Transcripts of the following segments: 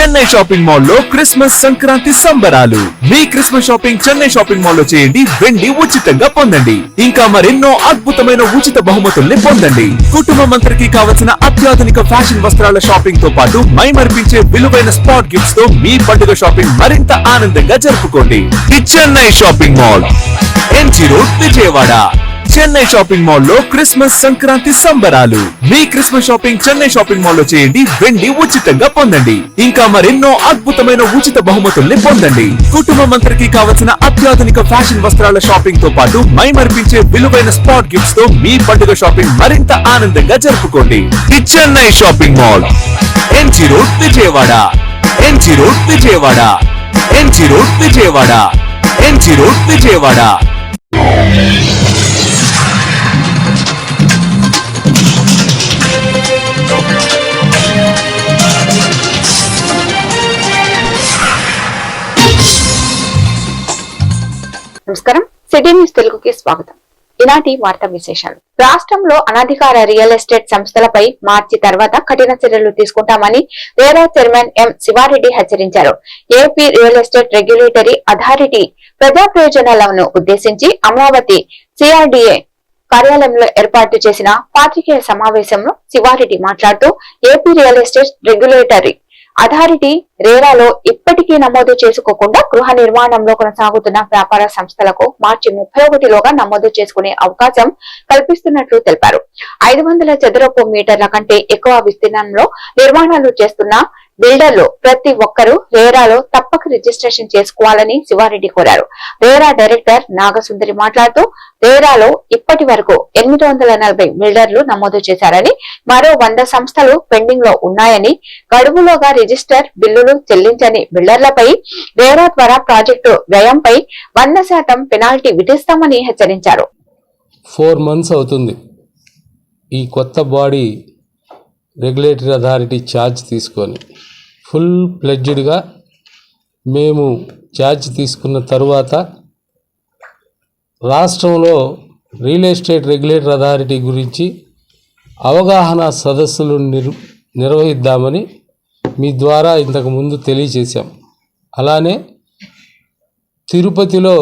Chennai shopping mall లో Christmas Sankranti సంబరాలు. మీ Christmas shopping Chennai shopping mall లో చేయండి, వెండి ఉచితంగా పొందండి. ఇంకా మరెన్నో అద్భుతమైన ఉచిత బహుమతుల్ని పొందండి. కుటుంబం అందరికీ కావలసిన అత్యాధునిక ఫ్యాషన్ వస్త్రాల షాపింగ్ తో పాటు మైమర్పించే విలువైన స్పాట్ గిఫ్ట్స్ తో మీ పండుగ షాపింగ్ మరింత ఆనందంగా జరుపుకోండి. The Chennai shopping mall, MG road, Vijayawada. Chennai shopping mall లో క్రిస్మస్ సంక్రాంతి సంబరాలు. మీ Christmas shopping Chennai shopping mall లో చేయండి, వెండి ఉచితంగా పొందండి. ఇంకా మరెన్నో అద్భుతమైన ఉచిత బహుమతుల్ని పొందండి. కుటుంబం అందరికీ కావలసిన అత్యాధునిక ఫ్యాషన్ వస్త్రాల షాపింగ్ తో పాటు మైమర్పించే విలువైన స్పాట్ గిఫ్ట్స్ తో మీ పండుగ షాపింగ్ మరింత ఆనందంగా జరుపుకోండి. The Chennai shopping mall, MG road, Vijayawada. MG road, Vijayawada. MG road, Vijayawada. MG road, Vijayawada. నమస్కారం, సిటీ న్యూస్ తెలుగుకి స్వాగతం. ఈనాటి వార్తా విశేషాలు. రాష్ట్రంలో అనధికార రియల్ ఎస్టేట్ సంస్థలపై మార్చి తర్వాత కఠిన చర్యలు తీసుకుంటామని రేరా చైర్మన్ ఎం శివారెడ్డి హెచ్చరించారు. AP real estate regulatory authority ప్రజా ప్రయోజనాలను ఉద్దేశించి అమరావతి సిఆర్డీఏ కార్యాలయంలో ఏర్పాటు చేసిన పాత్రికేయ సమావేశంలో శివారెడ్డి మాట్లాడుతూ AP real estate regulatory authority రేరాలో ఇప్పటికీ నమోదు చేసుకోకుండా గృహ నిర్మాణంలో కొనసాగుతున్న వ్యాపార సంస్థలకు మార్చి 31లోగా నమోదు చేసుకునే అవకాశం కల్పిస్తున్నట్లు తెలిపారు. 500 చదరపు మీటర్ల కంటే ఎక్కువ విస్తీర్ణంలో నిర్మాణాలు చేస్తున్న బిల్డర్లు ప్రతి ఒక్కరూ రేరాలో తప్పక రిజిస్ట్రేషన్ చేసుకోవాలని శివారెడ్డి కోరారు. రేరా డైరెక్టర్ నాగసుందరి మాట్లాడుతూ రేరాలో ఇప్పటి వరకు 840 బిల్డర్లు నమోదు చేశారని, మరో 100 సంస్థలు పెండింగ్ లో ఉన్నాయని, గడువులోగా రిజిస్టర్ బిల్లులు చెల్లించని బిల్డర్లపై రేరా ద్వారా ప్రాజెక్టు వ్యయంపై 100% పెనాల్టీ విధిస్తామని హెచ్చరించారు. 4 months అవుతుంది ఈ కొత్త బాడీ రెగ్యులేటరీ అథారిటీ ఛార్జ్ తీసుకొని. ఫుల్ ప్లెడ్జ్డ్గా మేము ఛార్జ్ తీసుకున్న తరువాత రాష్ట్రంలో రియల్ ఎస్టేట్ రెగ్యులేటరీ అథారిటీ గురించి అవగాహన సదస్సులు నిర్వహిద్దామని మీ ద్వారా ఇంతకుముందు తెలియజేశాం. అలానే తిరుపతిలో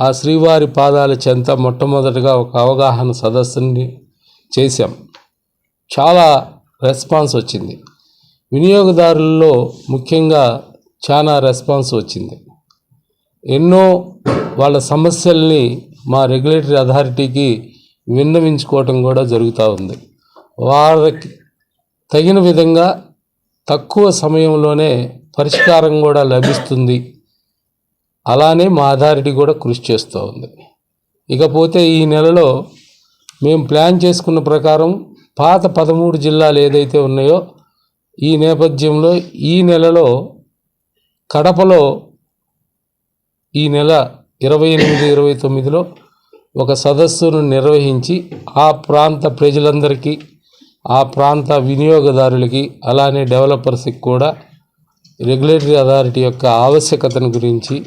ఆ శ్రీవారి పాదాల చెంత మొట్టమొదటిగా ఒక అవగాహన సదస్సుని చేశాం. చాలా రెస్పాన్స్ వచ్చింది. వినియోగదారుల్లో ముఖ్యంగా చాలా రెస్పాన్స్ వచ్చింది. ఎన్నో వాళ్ళ సమస్యల్ని మా రెగ్యులేటరీ అథారిటీకి విన్నవించుకోవటం కూడా జరుగుతూ ఉంది. వారికి తగిన విధంగా తక్కువ సమయంలోనే పరిష్కారం కూడా లభిస్తుంది. అలానే మా అథారిటీ కూడా కృషి చేస్తూ ఉంది. ఇకపోతే ఈ నెలలో మేము ప్లాన్ చేసుకున్న ప్రకారం పాత 13 జిల్లాలు ఏదైతే ఉన్నాయో ఈ నేపథ్యంలో ఈ నెలలో కడపలో ఈ నెల 28-29లో ఒక సదస్సును నిర్వహించి ఆ ప్రాంత ప్రజలందరికీ, ఆ ప్రాంత వినియోగదారులకి, అలానే డెవలపర్స్కి కూడా రెగ్యులేటరీ అథారిటీ యొక్క ఆవశ్యకతను గురించి,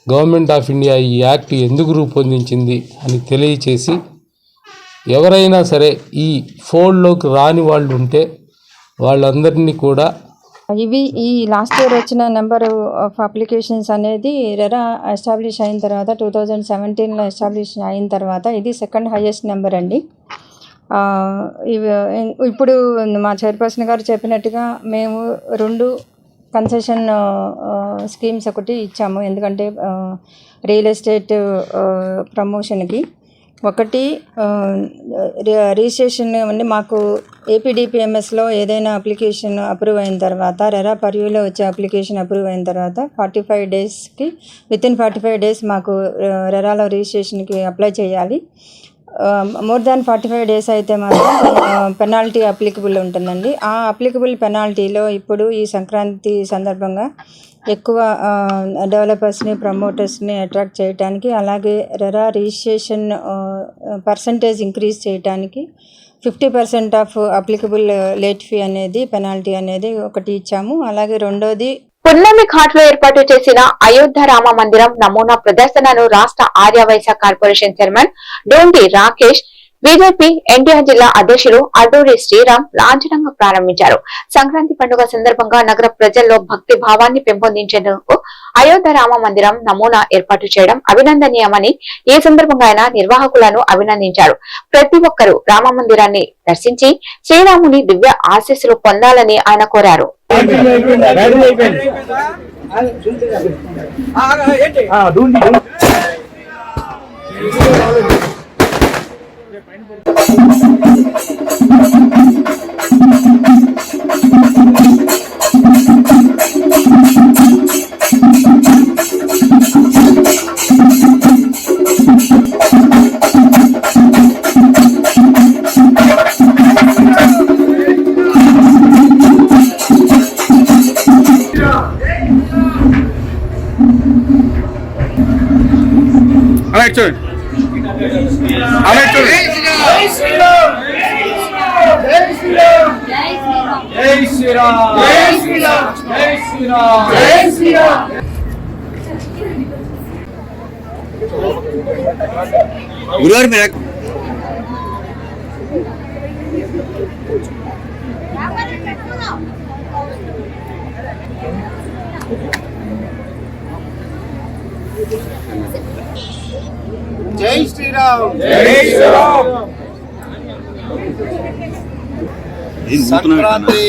గవర్నమెంట్ ఆఫ్ ఇండియా ఈ యాక్ట్ ఎందుకు రూపొందించింది అని తెలియచేసి, ఎవరైనా సరే ఈ ఫోల్డ్లోకి రాని వాళ్ళు ఉంటే వాళ్ళందరినీ కూడా ఇవి ఈ లాస్ట్ ఇయర్ వచ్చిన నెంబర్ ఆఫ్ అప్లికేషన్స్ అనేది రెరా ఎస్టాబ్లిష్ అయిన తర్వాత 2017లో ఎస్టాబ్లిష్ అయిన తర్వాత ఇది సెకండ్ హైయెస్ట్ నెంబర్ అండి. ఇప్పుడు మా చైర్పర్సన్ గారు చెప్పినట్టుగా మేము 2 కన్సెషన్ స్కీమ్స్ ఒకటి ఇచ్చాము. ఎందుకంటే రియల్ ఎస్టేట్ ప్రమోషన్కి ఒకటి రిజిస్ట్రేషన్ అంటే మాకు ఏపీడీపీఎంఎస్లో ఏదైనా అప్లికేషన్ అప్రూవ్ అయిన తర్వాత, రెరా పర్వ్యూలో వచ్చే అప్లికేషన్ అప్రూవ్ అయిన తర్వాత 45 డేస్కి వితిన్ 45 డేస్ మాకు రెరాలో రిజిస్ట్రేషన్కి అప్లై చేయాలి. మోర్ దాన్ 45 డేస్ అయితే మాత్రం పెనాల్టీ అప్లికబుల్ ఉంటుందండి. ఆ అప్లికబుల్ పెనాల్టీలో ఇప్పుడు ఈ సంక్రాంతి సందర్భంగా ఎక్కువ డెవలపర్స్ని, ప్రమోటర్స్ని అట్రాక్ట్ చేయడానికి, అలాగే రెరా రిజిస్ట్రేషన్ పర్సంటేజ్ ఇంక్రీజ్ చేయడానికి 50% ఆఫ్ అప్లికబుల్ లేట్ ఫీ అనేది, పెనాల్టీ అనేది ఒకటి ఇచ్చాము. అలాగే రెండోది పున్నమి ఘాట్లో ఏర్పాటు చేసిన అయోధ్య రామ మందిరం నమూనా ప్రదర్శనను రాష్ట్ర Arya Vysya corporation chairman Donti Rakesh BJP NTR జిల్లా అధ్యక్షులు అడ్డూరి శ్రీరామ్ లాంఛనంగా ప్రారంభించారు. సంక్రాంతి పండుగ సందర్భంగా నగర ప్రజల్లో భక్తి భావాన్ని పెంపొందించేందుకు అయోధ్య రామ మందిరం నమూనా ఏర్పాటు చేయడం అభినందనీయమని ఈ సందర్భంగా ఆయన నిర్వాహకులను అభినందించారు. ప్రతి ఒక్కరూ రామ మందిరాన్ని దర్శించి శ్రీరాముని దివ్య ఆశీస్సులు పొందాలని ఆయన కోరారు. गुरुवार मेरा जय श्री राम जय श्री राम సంక్రాంతి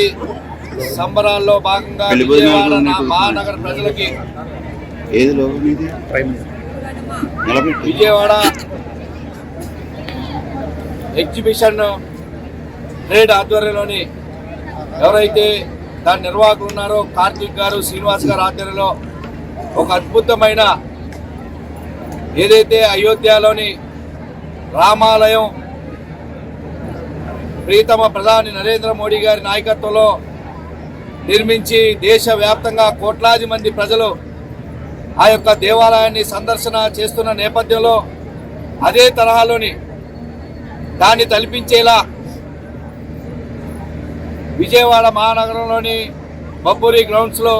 సంబరాల్లో భాగంగా విజయవాడ మహానగర ప్రజలకి విజయవాడ ఎగ్జిబిషన్ ట్రేడ్ ఆధ్వర్యంలోని ఎవరైతే దాని నిర్వాహకులు ఉన్నారో కార్తీక్ గారు, శ్రీనివాస్ గారు ఆధ్వర్యంలో ఒక అద్భుతమైన ఏదైతే అయోధ్యలోని రామాలయం ప్రీతమ ప్రధాని నరేంద్ర మోడీ గారి నాయకత్వంలో నిర్మించి దేశవ్యాప్తంగా కోట్లాది మంది ప్రజలు ఆ యొక్క దేవాలయాన్ని సందర్శన చేస్తున్న నేపథ్యంలో అదే తరహాలోని దాన్ని తలపించేలా విజయవాడ మహానగరంలోని బబ్బూరి గ్రౌండ్స్లో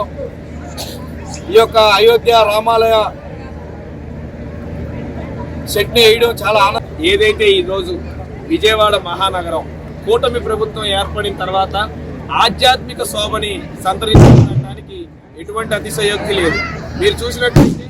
ఈ యొక్క అయోధ్య రామాలయ సెట్ని వేయడం చాలా ఆనందం. ఏదైతే ఈరోజు విజయవాడ మహానగరం కూటమి ప్రభుత్వం ఏర్పడిన తర్వాత ఆధ్యాత్మిక శోభని సంతరించుకోవడానికి ఎటువంటి అతిశయోక్తి లేదు. మీరు చూసినట్లయితే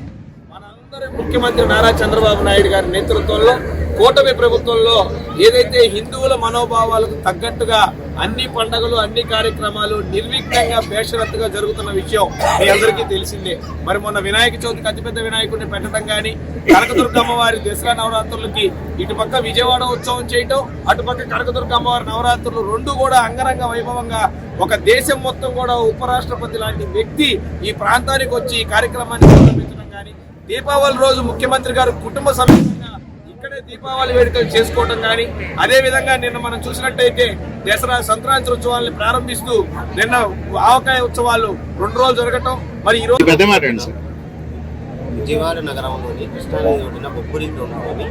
మనందరి ముఖ్యమంత్రి నారా చంద్రబాబు నాయుడు గారి నేతృత్వంలో కూటమి ప్రభుత్వంలో ఏదైతే హిందువుల మనోభావాలకు తగ్గట్టుగా అన్ని పండుగలు అన్ని కార్యక్రమాలు నిర్విఘ్నంగా బేషరత్తుగా జరుగుతున్న విషయం మీ అందరికీ తెలిసిందే. మరి మొన్న వినాయక చవితికి అతిపెద్ద వినాయకుడిని పెట్టడం కానీ, కనకదుర్గమ్మ వారి దసరా నవరాత్రులకి ఇటుపక్క విజయవాడ ఉత్సవం చేయటం, అటుపక్క కనకదుర్గమ్మ వారి నవరాత్రులు రెండు కూడా అంగరంగ వైభవంగా ఒక దేశం మొత్తం కూడా ఉపరాష్ట్రపతి లాంటి వ్యక్తి ఈ ప్రాంతానికి వచ్చి ఈ కార్యక్రమాన్ని ప్రారంభించడం కానీ, దీపావళి రోజు ముఖ్యమంత్రి గారు కుటుంబ సమేతంగా ఇక్కడే దీపావళి వేడుకలు చేసుకోవడం కానీ, అదే విధంగా నిన్న మనం చూసినట్టయితే దసరా సంక్రాంతి ఉత్సవాలను ప్రారంభిస్తూ నిన్న ఆవకాయ ఉత్సవాలు 2 రోజులు జరగటం. మరి ఈ రోజు విజయవాడ నగరంలోని కృష్ణానది ఒడ్డున బొబ్బురి గ్రౌండ్లోని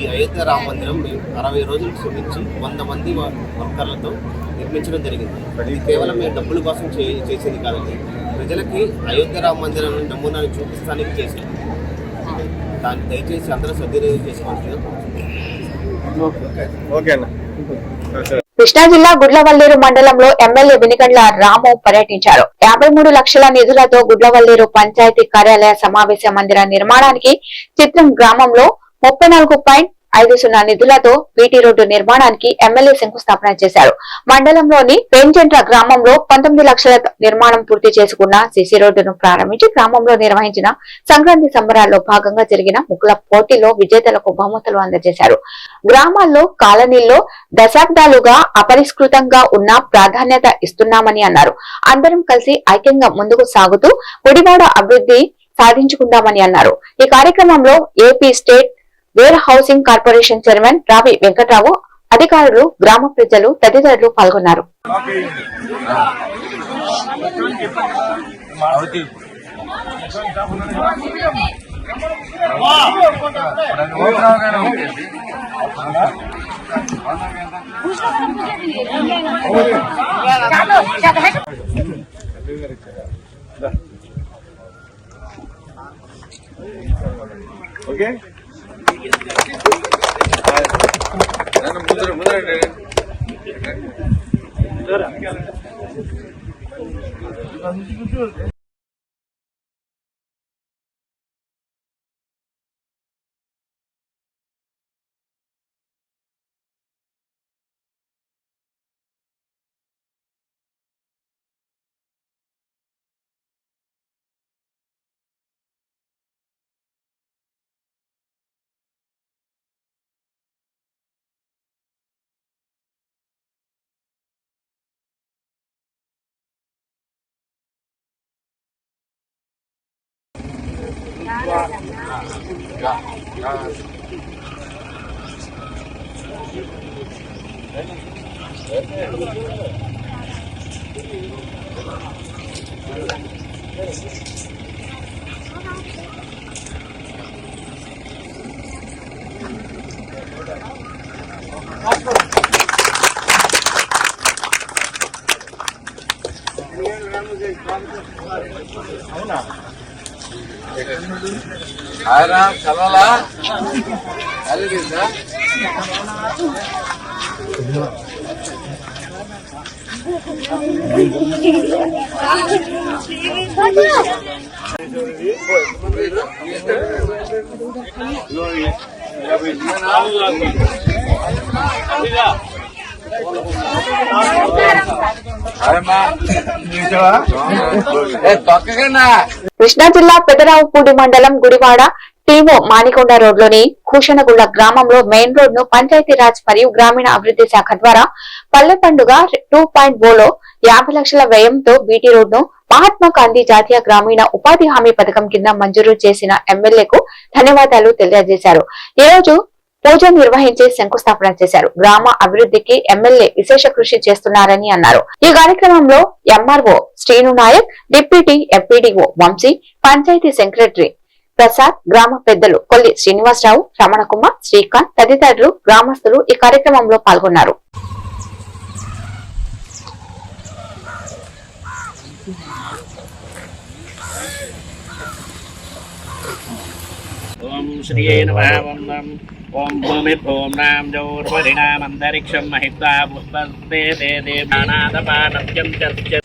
ఈ అయోధ్య రామ మందిరం 60 రోజులకు శ్రమించి 100 మంది వర్కర్లతో నిర్మించడం జరిగింది. ఇది కేవలం మేము డబ్బుల కోసం చేసేది కాదండి, ప్రజలకి అయోధ్య రామ మందిరం నమూనాన్ని చూపిస్తానికి చేసేది. దాన్ని దయచేసి అందరూ సద్వినియోగం చేసుకోవాల్సిందిగా కోరుతున్నాను. కృష్ణా జిల్లా గుడ్లవల్లేరు మండలంలో ఎమ్మెల్యే వినిగండ్ల రాము పర్యటించారు. 53 లక్షల నిధులతో గుడ్లవల్లేరు పంచాయతీ కార్యాలయ సమావేశ మందిర నిర్మాణానికి చిత్రం గ్రామంలో 34.50 నిధులతో బీటీ రోడ్డు నిర్మాణానికి ఎమ్మెల్యే శంకుస్థాపన చేశారు. మండలంలోని పెంచెంట్ర గ్రామంలో 19 లక్షల నిర్మాణం పూర్తి చేసుకున్న సీసీ రోడ్డును ప్రారంభించి గ్రామంలో నిర్వహించిన సంక్రాంతి సంబరాల్లో భాగంగా జరిగిన ముగ్గుల పోటీలో విజేతలకు బహుమతులు అందజేశారు. గ్రామాల్లో కాలనీల్లో దశాబ్దాలుగా అపరిష్కృతంగా ఉన్న ప్రాధాన్యత ఇస్తున్నామని అన్నారు. అందరం కలిసి ఐక్యంగా ముందుకు సాగుతూ గుడివాడ అభివృద్ధి సాధించుకుందామని అన్నారు. ఈ కార్యక్రమంలో AP state where housing corporation chairman రావి వెంకట్రావు, అధికారులు, గ్రామ ప్రజలు తదితరులు పాల్గొన్నారు. ఓకే కృష్ణా జిల్లా పెదరావుపూడి మండలం గుడివాడ టీమో మానికొండ రోడ్లోని కూషనగుళ్ల గ్రామంలో మెయిన్ రోడ్ ను పంచాయతీరాజ్ మరియు గ్రామీణ అభివృద్ధి శాఖ ద్వారా పల్లె పండుగ 2.0లో 50 లక్షల వ్యయంతో బీటీ రోడ్ ను మహాత్మా గాంధీ జాతీయ గ్రామీణ ఉపాధి హామీ పథకం కింద మంజూరు చేసిన ఎమ్మెల్యేకు ధన్యవాదాలు తెలియజేశారు. ఈ రోజు పూజ నిర్వహించి శంకుస్థాపన చేశారు. గ్రామ అభివృద్ధికి ఎమ్మెల్యే విశేష కృషి చేస్తున్నారని అన్నారు. ఈ కార్యక్రమంలో MRO Srinu Nayak, deputy MPDO Vamshi, panchayat secretary Prasad, గ్రామ పెద్దలు కొల్లి శ్రీనివాసరావు, రమణకుమార్, శ్రీకాంత్ తదితరులు గ్రామస్తులు ఈ కార్యక్రమంలో పాల్గొన్నారు. ఓం శ్రీయే నమః. ఓం భూమిర్భూమ్నాం జౌర్వరిణామంతరిక్షం మహిత్వా పుష్పస్తే తే దేవానాదపానత్యం చర్చ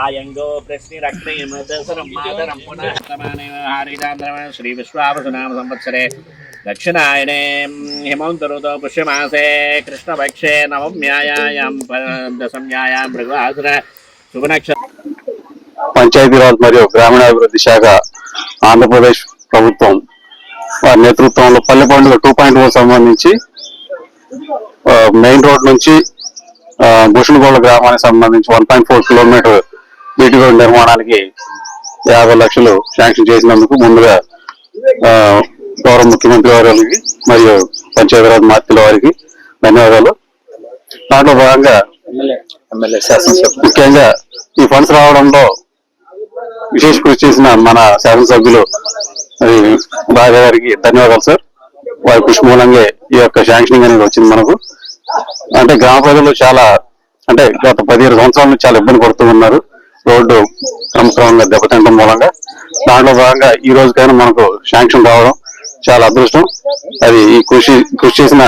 ఆయంగో ప్రశ్నిరక్తేమదసరం మాతరం పునః హారిదాంధ్రమ శ్రీ విశ్వావసునామ సంవత్సరే దక్షిణాయనే హిమంత ఋతౌ పుష్యమాసే కృష్ణపక్షే నవమ్యాయాం దశమ్యాయాం మృగవాసుర శుభనక్ష. పంచాయతీరాజ్ మరియు గ్రామీణాభివృద్ధి శాఖ ఆంధ్రప్రదేశ్ ప్రభుత్వం వారి నేతృత్వంలో పల్లె పండుగ 2.0 సంబంధించి మెయిన్ రోడ్ నుంచి భూషణగోళ గ్రామానికి సంబంధించి 1.4 కిలోమీటర్ బీటీ రోడ్ నిర్మాణానికి 50 లక్షలు శాంక్షన్ చేసినందుకు ముందుగా గౌరవ ముఖ్యమంత్రి వారికి మరియు పంచాయతీరాజ్ మార్పుల వారికి ధన్యవాదాలు. దాంట్లో భాగంగా ముఖ్యంగా ఈ ఫండ్స్ రావడంలో విశేష కృషి చేసిన మన శాసనసభ్యులు రాజా గారికి ధన్యవాదాలు సార్. వారి కృషి మూలంగా ఈ యొక్క శాంక్షనింగ్ అనేది వచ్చింది మనకు. అంటే గ్రామ ప్రజలు చాలా అంటే గత 17 సంవత్సరాల నుంచి చాలా ఇబ్బంది పడుతూ ఉన్నారు రోడ్డు క్రమక్రమంగా దెబ్బతింటం మూలంగా. దాంట్లో భాగంగా ఈ రోజుకైనా మనకు శాంక్షన్ రావడం చాలా అదృష్టం. అది ఈ కృషి చేసిన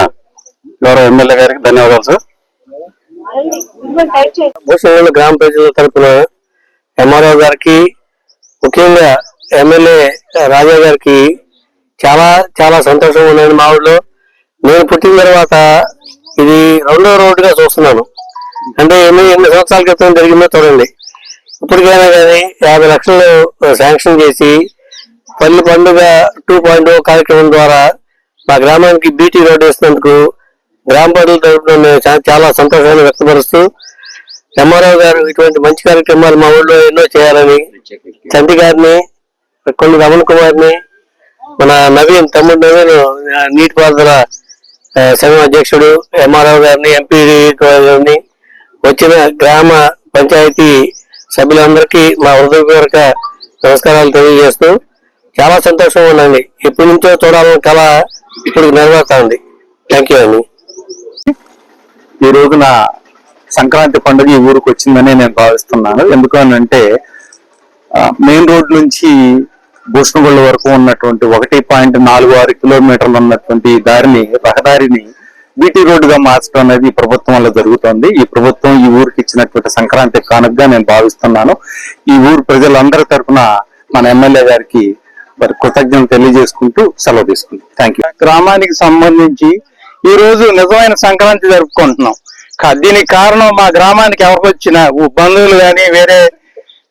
గౌరవ ఎమ్మెల్యే గారికి ధన్యవాదాలు సార్. భూషణగోళ గ్రామ ప్రజల తరఫున ఎంఆర్ఓ గారికి ముఖ్యంగా ఎమ్మెల్యే రాజా గారికి చాలా చాలా సంతోషంగా ఉన్నాను. మా ఊళ్ళో నేను పుట్టిన తర్వాత ఇది 2వ రోడ్డుగా చూస్తున్నాను. అంటే ఎన్ని సంవత్సరాల క్రితం జరిగిందో చూడండి. ఇప్పటికైనా కానీ 50 లక్షలు శాంక్షన్ చేసి పల్లె పండుగ 2.0 కార్యక్రమం ద్వారా మా గ్రామానికి బీటీ రోడ్డు వేసినందుకు గ్రామ ప్రజల తరఫున చాలా సంతోషాన్ని వ్యక్తపరుస్తూ ఎంఆర్ఓ గారు ఇటువంటి మంచి కార్యక్రమాలు మా ఊళ్ళో ఎన్నో చేయాలని చంటి గారిని, కొన్ని రమణ కుమార్ని, మన నవీన్ తమ్ముడు నవీన్ నీటిపారుదల సంఘం అధ్యక్షుడు ఎంఆర్ఓ గారిని, ఎంపీ గారిని, వచ్చిన గ్రామ పంచాయతీ సభ్యులందరికీ మా హృదయపూర్వక నమస్కారాలు తెలియజేస్తూ చాలా సంతోషంగా ఉందండి. ఎప్పటి నుంచో చూడాలని కళ ఇప్పుడు నెరవేరుతా ఉంది. థ్యాంక్ యూ అండి. ఈ రోజున సంక్రాంతి పండుగ ఈ ఊరికి వచ్చిందని నేను భావిస్తున్నాను. ఎందుకనంటే మెయిన్ రోడ్ నుంచి భూషణగొల్ల వరకు ఉన్నటువంటి 1.46 కిలోమీటర్లు ఉన్నటువంటి రహదారిని బీటీ రోడ్డుగా మార్చడం అనేది ఈ ప్రభుత్వం వల్ల జరుగుతోంది. ఈ ప్రభుత్వం ఈ ఊరికి ఇచ్చినటువంటి సంక్రాంతి కానుకగా నేను భావిస్తున్నాను. ఈ ఊరు ప్రజలందరి తరఫున మన ఎమ్మెల్యే గారికి మరి కృతజ్ఞతలు తెలియజేసుకుంటూ సెలవు తీసుకుంటాం. Thank you. గ్రామానికి సంబంధించి ఈ రోజు నిజమైన సంక్రాంతి జరుపుకుంటున్నాం. దీనికి కారణం మా గ్రామానికి ఎవరికి వచ్చినా బంధువులు కానీ వేరే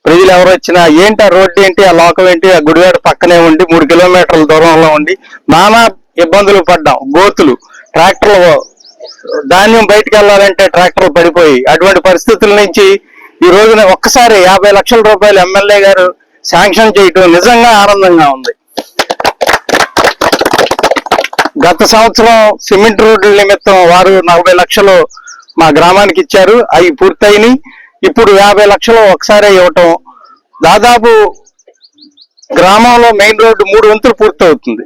ప్రజలు ఎవరు వచ్చినా ఏంటి ఆ రోడ్డు ఏంటి ఆ లోకం ఏంటి ఆ గుడివాడ పక్కనే ఉండి 3 కిలోమీటర్ల దూరంలో ఉండి నానా ఇబ్బందులు పడ్డాం. గోతులు, ట్రాక్టర్లు, ధాన్యం బయటకు వెళ్ళాలంటే ట్రాక్టర్లు పడిపోయి అటువంటి పరిస్థితుల నుంచి ఈ రోజున ఒక్కసారి 50 లక్షల రూపాయలు ఎమ్మెల్యే గారు శాంక్షన్ చేయటం నిజంగా ఆనందంగా ఉంది. గత సంవత్సరం సిమెంట్ రోడ్ల నిమిత్తం వారు 40 లక్షలు మా గ్రామానికి ఇచ్చారు. అవి పూర్తయినాయి. ఇప్పుడు 50 లక్షలు ఒకసారి ఇవ్వటం, దాదాపు గ్రామంలో మెయిన్ రోడ్డు 3 వంతులు పూర్తవుతుంది.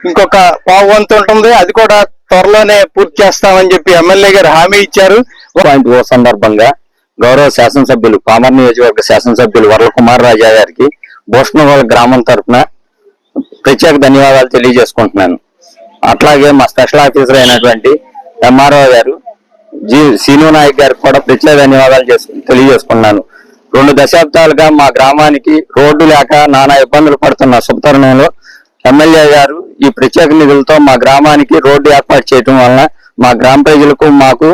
ఇంకొక 1/4 వంతు ఉంటుంది. అది కూడా త్వరలోనే పూర్తి చేస్తామని చెప్పి ఎమ్మెల్యే గారు హామీ ఇచ్చారు. సందర్భంగా గౌరవ శాసనసభ్యులు పామర్ నియోజకవర్గ శాసనసభ్యులు వర్ల కుమార్ రాజా గారికి భూషణగొల్ల గ్రామం తరఫున ప్రత్యేక ధన్యవాదాలు తెలియజేసుకుంటున్నాను. అట్లాగే మా స్పెషల్ ఆఫీసర్ అయినటువంటి ఎంఆర్ఓ గారు సీను నాయక్ గారికి కూడా ప్రత్యేక ధన్యవాదాలు తెలియజేసుకున్నాను. 2 దశాబ్దాలుగా మా గ్రామానికి రోడ్డు లేక నానా ఇబ్బందులు పడుతున్న శుభతరుణంలో ఎమ్మెల్యే గారు ఈ ప్రత్యేక నిధులతో మా గ్రామానికి రోడ్డు ఏర్పాటు చేయడం వలన మా గ్రామ ప్రజలకు మాకు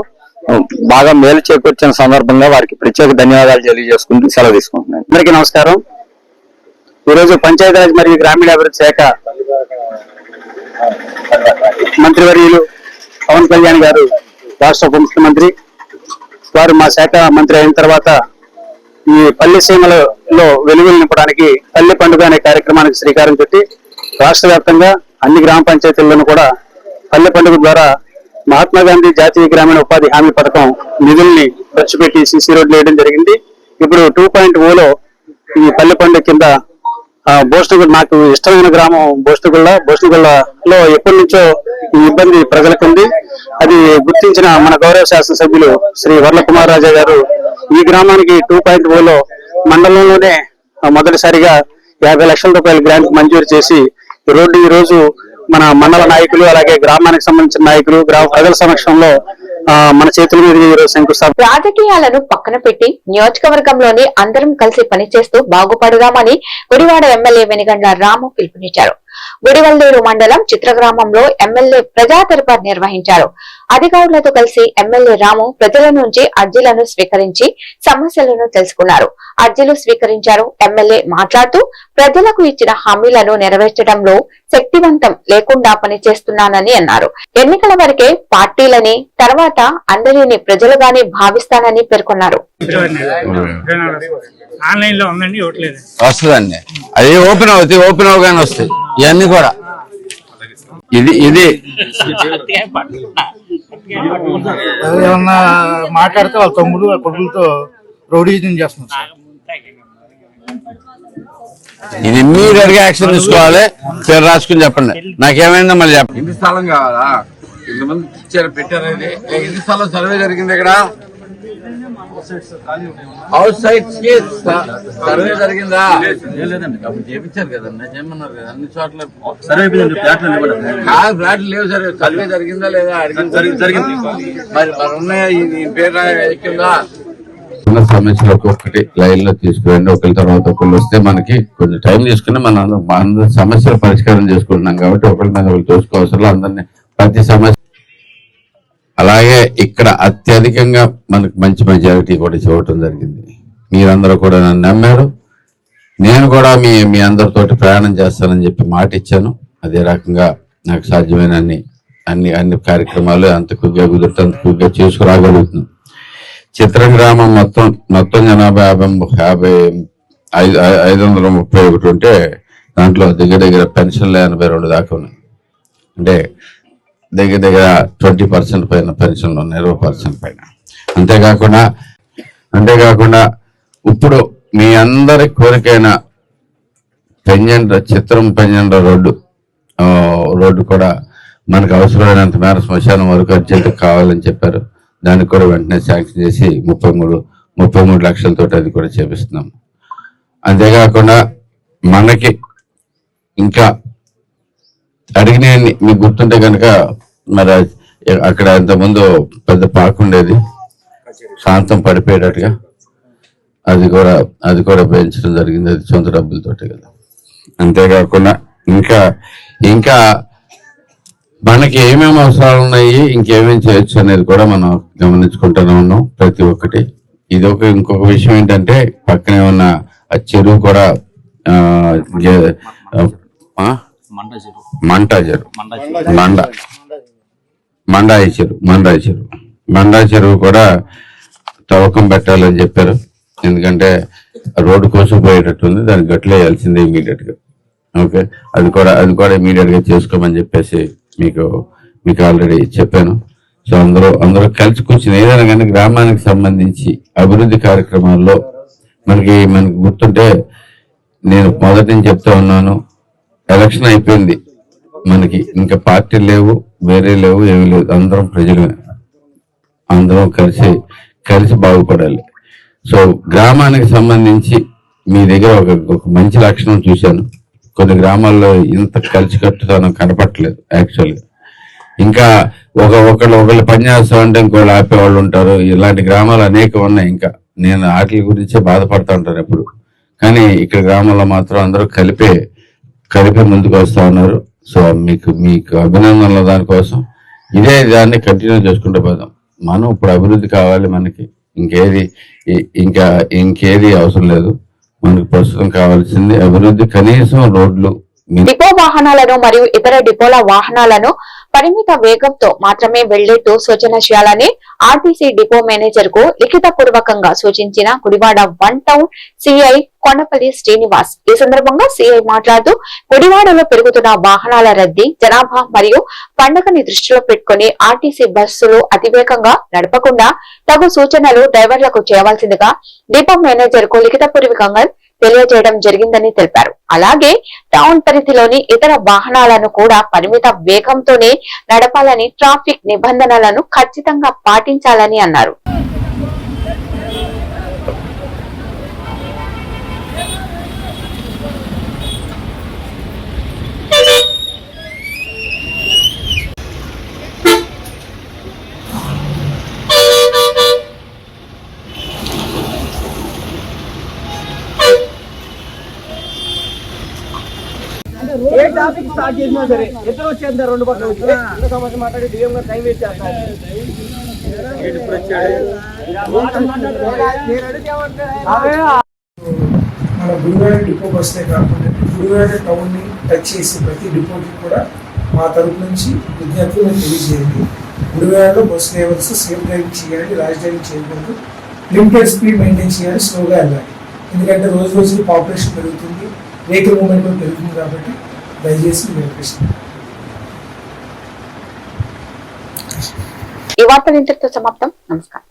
బాగా మేలు చేకూర్చిన సందర్భంగా వారికి ప్రత్యేక ధన్యవాదాలు తెలియజేసుకుంటూ సెలవు తీసుకుంటున్నాను. అందరికీ నమస్కారం. ఈరోజు పంచాయతీరాజ్ మరియు గ్రామీణాభివృద్ధి శాఖ మంత్రివర్యులు పవన్ కళ్యాణ్ గారు రాష్ట్ర ఉప ముఖ్యమంత్రి వారు మా శాఖ మంత్రి అయిన తర్వాత ఈ పల్లె సీమలలో వెలుగులు నింపడానికి పల్లె పండుగ అనే కార్యక్రమానికి శ్రీకారం చుట్టి రాష్ట్ర వ్యాప్తంగా అన్ని గ్రామ పంచాయతీల్లోనూ కూడా పల్లె పండుగ ద్వారా మహాత్మా గాంధీ జాతీయ గ్రామీణ ఉపాధి హామీ పథకం నిధుల్ని ఖర్చు పెట్టి సీసీ రోడ్లు వేయడం జరిగింది. ఇప్పుడు 2.0లో ఈ పల్లె పండుగ కింద భూషణగొల్ల, నాకు ఇష్టమైన గ్రామం భూషణగొల్లలో ఎప్పటి నుంచో ఈ ఇబ్బంది ప్రజలకు ఉంది. అది గుర్తించిన మన గౌరవ శాసనసభ్యులు శ్రీ వర్ల కుమార్ రాజా గారు ఈ గ్రామానికి 2.0లో మండలంలోనే మొదటిసారిగా 50 లక్షల రూపాయల గ్రాంట్ మంజూరు చేసి రోడ్డు ఈ రోజు మన మండల నాయకులు అలాగే గ్రామానికి సంబంధించిన నాయకులు గ్రామ ప్రజల సమక్షంలో మన చేతుల మీద శంకుస్థాపన. రాజకీయాలను పక్కన పెట్టి నియోజకవర్గంలోని అందరం కలిసి పనిచేస్తూ బాగుపడదామని గుడివాడ ఎమ్మెల్యే వెనిగండ్ల రాము పిలుపునిచ్చారు. గుడివల్లేరు మండలం చిత్రగ్రామంలో ఎమ్మెల్యే ప్రజా దర్బార్ నిర్వహించారు. అధికారులతో కలిసి ఎమ్మెల్యే రాము ప్రజల నుంచి అర్జీలను స్వీకరించి సమస్యలను తెలుసుకున్నారు. అర్జీలు స్వీకరించారు. ఎమ్మెల్యే మాట్లాడుతూ ప్రజలకు ఇచ్చిన హామీలను నెరవేర్చడంలో శక్తివంతం లేకుండా పనిచేస్తున్నానని అన్నారు. ఎన్నికల వరకే పార్టీలని, తర్వాత అందరినీ ప్రజలుగానే భావిస్తానని పేర్కొన్నారు. ఆన్లైన్ లో ఉందండి, ఇవ్వట్లేదు. వస్తుందండి, అది ఓపెన్ అవగానే వస్తాయి ఇవన్నీ కూడా. ఇది ఏమన్నా మాట్లాడితే వాళ్ళ తమ్ముడు వాళ్ళ కొడుకులతో రౌడీజం చేస్తున్నారు. ఇది ఇమ్మీడియట్ గా యాక్షన్ తీసుకోవాలి. పేరు రాసుకుని చెప్పండి, నాకేమైందో మళ్ళీ చెప్పండి. ఇంటి స్థలం కావాలా? ఇంతమంది ఇచ్చారు, పెట్టారు. ఇంటి స్థలం సర్వే జరిగింది ఇక్కడ. హౌస్ సైట్స్ కి సర్వే జరిగిందా? లేదండి, అప్పుడు చేపించారు కదండి, చేయమన్నారు కదా అన్ని చోట్ల. ఫ్లాట్లు లేవు సార్, సర్వే జరిగిందా లేదా? జరిగింది. మరి ఉన్నాయా? ఈ పేరు ఎక్కిందా? ఉన్న సమస్యలు ఒక్కొక్కటి లైన్ లో తీసుకురండి, ఒకరి తర్వాత ఒకళ్ళు వస్తే మనకి కొంచెం టైం తీసుకుని మనం అందరి సమస్యలు పరిష్కారం చేసుకుంటున్నాం కాబట్టి ఒకరి మీద ఒకరు చూసుకోవసరం అందరినీ ప్రతి సమస్య. అలాగే ఇక్కడ అత్యధికంగా మనకు మంచి మెజారిటీ కూడా చూడటం జరిగింది. మీరందరూ కూడా నన్ను నమ్మారు. నేను కూడా మీ అందరితోటి ప్రయాణం చేస్తానని చెప్పి మాట ఇచ్చాను. అదే రకంగా నాకు సాధ్యమైన అన్ని కార్యక్రమాలు అంత కుగ్గా కుదిరితే అంత కుగ్గా చేసుకురాగలుగుతున్నాం. చిత్రం గ్రామం మొత్తం జనాభా 531 ఉంటే దాంట్లో దగ్గర పెన్షన్లు 82 దాకా ఉన్నాయి. అంటే దగ్గర 20% పైన పెన్షన్లు ఉన్నాయి, 20% పైన. అంతేకాకుండా ఇప్పుడు మీ అందరి కోరికైన చిత్రం పెంజండ్ర రోడ్డు కూడా మనకు అవసరమైనంత మేర శ్మశానం వరకు అర్జెంట్ కావాలని చెప్పారు. దానికి కూడా వెంటనే శాంక్షన్ చేసి 33 లక్షలతో అది కూడా చేపిస్తున్నాం. అంతేకాకుండా మనకి ఇంకా అడిగిన మీకు గుర్తుంటే కనుక మరి అక్కడ ఇంతకుముందు పెద్ద పార్క్ ఉండేది, శాంతం పడిపోయేటట్టుగా అది కూడా పెంచడం జరిగింది. అది సొంత డబ్బులతోటి కదా. అంతేకాకుండా ఇంకా మనకి ఏమేమి అవసరాలు ఉన్నాయి, ఇంకేమేమి చేయొచ్చు అనేది కూడా మనం గమనించుకుంటూనే ఉన్నాం ప్రతి ఒక్కటి. ఇంకొక విషయం ఏంటంటే పక్కనే ఉన్న ఆ చెరువు కూడా మండాయి చెరువు కూడా తవ్వకం పెట్టాలని చెప్పారు. ఎందుకంటే రోడ్డు కోసం పోయేటట్టుంది, దానికి గట్లు వేయాల్సిందే ఇమీడియట్ గా. ఓకే, అది కూడా ఇమీడియట్ గా చేసుకోమని చెప్పేసి మీకు ఆల్రెడీ చెప్పాను. సో అందరూ కలిసి కూర్చుని ఏదైనా కానీ గ్రామానికి సంబంధించి అభివృద్ధి కార్యక్రమాల్లో మనకి గుర్తుంటే నేను మొదటి నుంచి చెప్తా ఉన్నాను, ఎలక్షన్ అయిపోయింది, మనకి ఇంకా పార్టీలు లేవు, వేరే లేవు, ఏమీ లేవు, అందరం ప్రజలు, అందరం కలిసి బాగుపడాలి. సో గ్రామానికి సంబంధించి మీ దగ్గర ఒక మంచి లక్షణం చూశాను. కొన్ని గ్రామాల్లో ఇంత కలిసికట్టుతనం కనపట్లేదు యాక్చువల్గా. ఇంకా ఒకళ్ళు పని చేస్తామంటే ఇంకోళ్ళు ఆపేవాళ్ళు ఉంటారు. ఇలాంటి గ్రామాలు అనేకం ఉన్నాయి. ఇంకా నేను వాటి గురించే బాధపడతా ఉంటాను ఎప్పుడు. కానీ ఇక్కడ గ్రామంలో మాత్రం అందరూ కలిపే ముందుకు వస్తా ఉన్నారు. సో మీకు అభినందనలు దానికోసం. దాన్ని కంటిన్యూ చేసుకుంటూ పోదాం. మనం ఇప్పుడు అభివృద్ధి కావాలి, మనకి ఇంకేది అవసరం లేదు. మనకు ప్రస్తుతం కావాల్సింది అభివృద్ధి, కనీసం రోడ్లు. డిపో వాహనాలను మరియు ఇతర డిపోల వాహనాలను పరిమిత వేగంతో మాత్రమే వెళ్లేట్టు సూచన చేయాలని ఆర్టీసీ డిపో మేనేజర్ కు లిఖిత పూర్వకంగా సూచించిన గుడివాడ 1 టౌన్ సిఐ కొండపల్లి శ్రీనివాస్. ఈ సందర్భంగా సిఐ మాట్లాడుతూ గుడివాడలో పెరుగుతున్న వాహనాల రద్దీ, జనాభా మరియు పండుగని దృష్టిలో పెట్టుకుని ఆర్టీసీ బస్సులు అతివేగంగా నడపకుండా తగు సూచనలు డ్రైవర్లకు చేయవలసిందిగా డిపో మేనేజర్ కు లిఖిత పూర్వకంగా తెలియజేయడం జరిగిందని తెలిపారు. అలాగే టౌన్ పరిధిలోని ఇతర వాహనాలను కూడా పరిమిత వేగంతోనే నడపాలని, ట్రాఫిక్ నిబంధనలను ఖచ్చితంగా పాటించాలని అన్నారు. ఏ టాపిక్ స్టార్ట్ చేసినా సరే ఎదురు వచ్చేంత రెండు పక్కన సమస్య మాట్లాడి డిఎం గారు టైం వేస్ట్ చేస్తారు. మన గుడివాడ డిపో బస్సే కాకుండా గుడివాడ టౌన్ ని టచ్ చేసి ప్రతి డిపోకి కూడా మా తరపు నుంచి విజ్ఞప్తులు తెలియజేయండి. గుడివాడలో బస్ డ్రైవర్స్ సేఫ్ డ్రైవింగ్ చేయాలి, ర్యాష్ డ్రైవింగ్ చేయకూడదు, లిమిటెడ్ స్పీడ్ మెయింటైన్ చేయాలి, స్లోగా వెళ్ళాలి. ఎందుకంటే రోజు పాపులేషన్ పెరుగుతుంది, వెహికల్ మూవ్మెంట్ కూడా పెరుగుతుంది. కాబట్టి దయచేసి ఈ వార్తలు ఇంతటితో సమాప్తం. నమస్కారం.